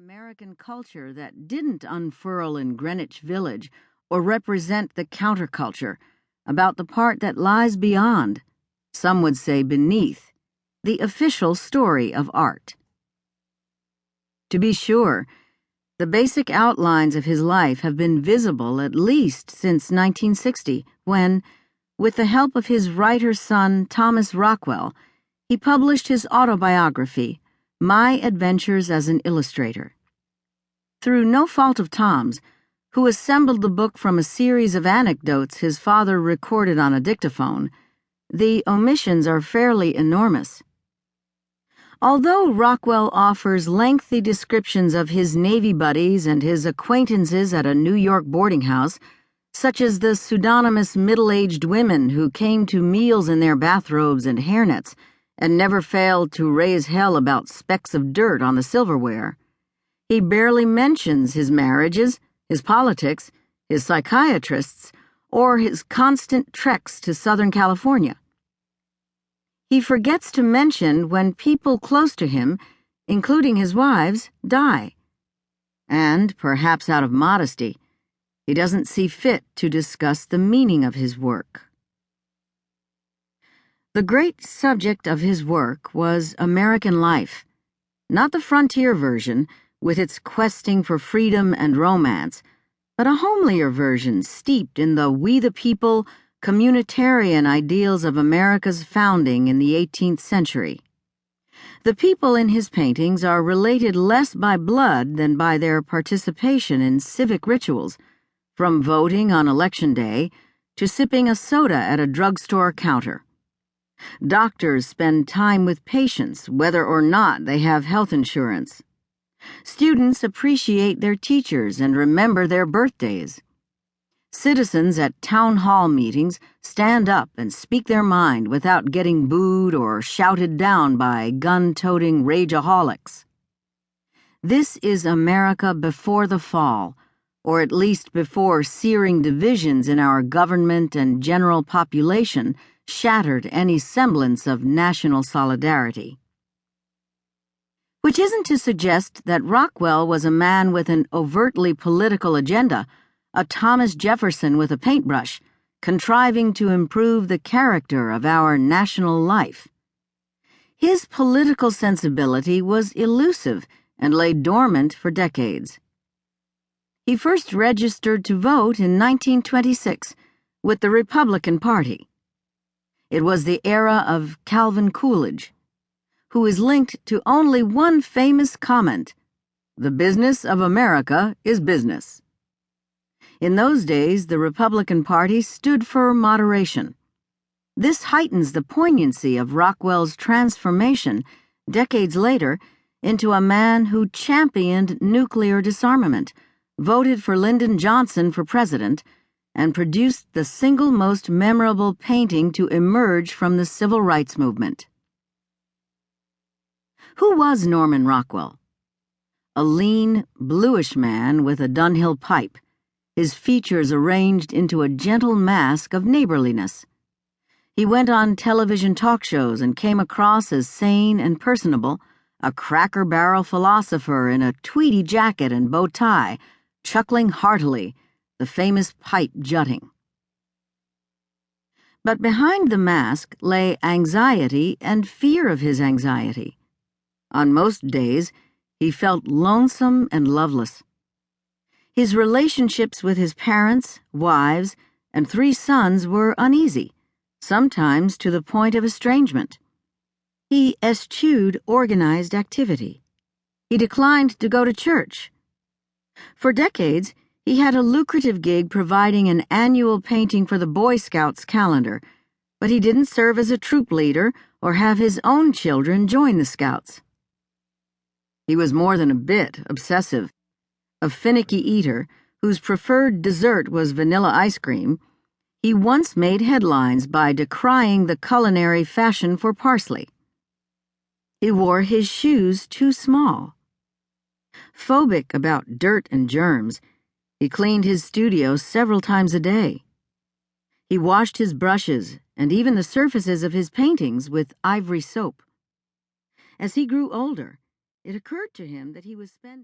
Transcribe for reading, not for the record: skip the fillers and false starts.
American culture that didn't unfurl in Greenwich Village or represent the counterculture, about the part that lies beyond, some would say beneath, the official story of art. To be sure, the basic outlines of his life have been visible at least since 1960, when, with the help of his writer son Thomas Rockwell, he published his autobiography, My Adventures as an Illustrator. Through no fault of Tom's, who assembled the book from a series of anecdotes his father recorded on a dictaphone, the omissions are fairly enormous. Although Rockwell offers lengthy descriptions of his Navy buddies and his acquaintances at a New York boarding house, such as the pseudonymous middle-aged women who came to meals in their bathrobes and hairnets and never failed to raise hell about specks of dirt on the silverware, he barely mentions his marriages, his politics, his psychiatrists, or his constant treks to Southern California. He forgets to mention when people close to him, including his wives, die. And, perhaps out of modesty, he doesn't see fit to discuss the meaning of his work. The great subject of his work was American life, not the frontier version, with its questing for freedom and romance, but a homelier version steeped in the we the people, communitarian ideals of America's founding in the 18th century. The people in his paintings are related less by blood than by their participation in civic rituals, from voting on Election Day to sipping a soda at a drugstore counter. Doctors spend time with patients whether or not they have health insurance. Students appreciate their teachers and remember their birthdays. Citizens at town hall meetings stand up and speak their mind without getting booed or shouted down by gun-toting rageaholics. This is America before the fall, or at least before searing divisions in our government and general population shattered any semblance of national solidarity. Which isn't to suggest that Rockwell was a man with an overtly political agenda, a Thomas Jefferson with a paintbrush, contriving to improve the character of our national life. His political sensibility was elusive and lay dormant for decades. He first registered to vote in 1926 with the Republican Party. It was the era of Calvin Coolidge, who is linked to only one famous comment: "The business of America is business." In those days, the Republican Party stood for moderation. This heightens the poignancy of Rockwell's transformation, decades later, into a man who championed nuclear disarmament, voted for Lyndon Johnson for president, and produced the single most memorable painting to emerge from the civil rights movement. Who was Norman Rockwell? A lean, bluish man with a Dunhill pipe, his features arranged into a gentle mask of neighborliness. He went on television talk shows and came across as sane and personable, a cracker-barrel philosopher in a tweedy jacket and bow tie, chuckling heartily, the famous pipe jutting. But behind the mask lay anxiety and fear of his anxiety. On most days, he felt lonesome and loveless. His relationships with his parents, wives, and 3 sons were uneasy, sometimes to the point of estrangement. He eschewed organized activity. He declined to go to church. For decades, he had a lucrative gig providing an annual painting for the Boy Scouts calendar, but he didn't serve as a troop leader or have his own children join the Scouts. He was more than a bit obsessive. A finicky eater, whose preferred dessert was vanilla ice cream, he once made headlines by decrying the culinary fashion for parsley. He wore his shoes too small. Phobic about dirt and germs, he cleaned his studio several times a day. He washed his brushes and even the surfaces of his paintings with ivory soap. As he grew older, it occurred to him that he was spending